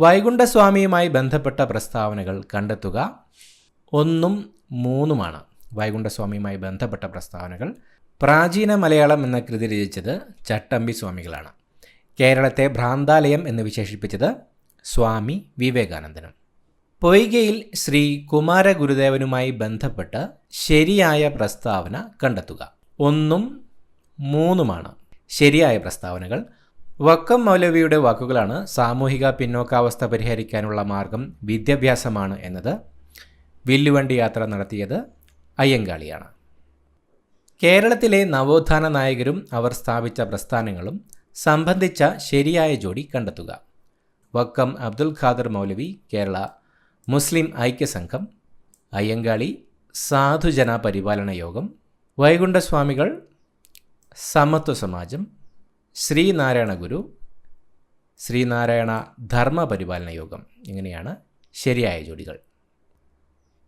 വൈകുണ്ഠസ്വാമിയുമായി ബന്ധപ്പെട്ട പ്രസ്താവനകൾ കണ്ടെത്തുക. 1ഉം 3ഉമാണ് വൈകുണ്ഠസ്വാമിയുമായി ബന്ധപ്പെട്ട പ്രസ്താവനകൾ. പ്രാചീന മലയാളം എന്ന കൃതി രചിച്ചത് ചട്ടമ്പി സ്വാമികളാണ്. കേരളത്തെ ഭ്രാന്താലയം എന്ന് വിശേഷിപ്പിച്ചത് സ്വാമി വിവേകാനന്ദനും. പൊയ്കയിൽ ശ്രീ കുമാരഗുരുദേവനുമായി ബന്ധപ്പെട്ട് ശരിയായ പ്രസ്താവന കണ്ടെത്തുക. 1ഉം 3ഉമാണ് ശരിയായ പ്രസ്താവനകൾ. വക്കം മൗലവിയുടെ വാക്കുകളാണ്. സാമൂഹിക പിന്നോക്കാവസ്ഥ പരിഹരിക്കാനുള്ള മാർഗം വിദ്യാഭ്യാസമാണ് എന്നത് വില്ലുവണ്ടി യാത്ര നടത്തിയത് അയ്യങ്കാളിയാണ്. കേരളത്തിലെ നവോത്ഥാന നായകരും അവർ സ്ഥാപിച്ച പ്രസ്ഥാനങ്ങളും സംബന്ധിച്ച ശരിയായ ജോഡി കണ്ടെത്തുക. വക്കം അബ്ദുൽ ഖാദർ മൗലവി കേരള മുസ്ലിം ഐക്യസംഘം, അയ്യങ്കാളി സാധുജന പരിപാലന യോഗം, വൈകുണ്ഠസ്വാമികൾ സമത്വ സമാജം, ശ്രീനാരായണ ഗുരു ശ്രീനാരായണ ധർമ്മ പരിപാലന യോഗം. ഇങ്ങനെയാണ് ശരിയായ ജോഡികൾ.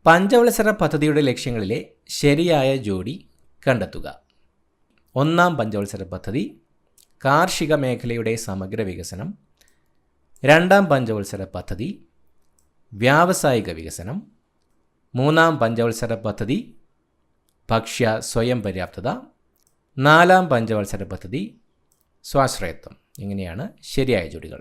പഞ്ചവത്സര പദ്ധതിയുടെ ലക്ഷ്യങ്ങളിലെ ശരിയായ ജോഡി കണ്ടെത്തുക. 1ാം പഞ്ചവത്സര പദ്ധതി കാർഷിക മേഖലയുടെ സമഗ്ര വികസനം. 2ാം പഞ്ചവത്സര പദ്ധതി വ്യാവസായിക വികസനം. 3ാം പഞ്ചവത്സര പദ്ധതി ഭക്ഷ്യ സ്വയം പര്യാപ്തത. 4ാം പഞ്ചവത്സര പദ്ധതി സ്വാശ്രയത്വം. ഇങ്ങനെയാണ് ശരിയായ ജോഡികൾ.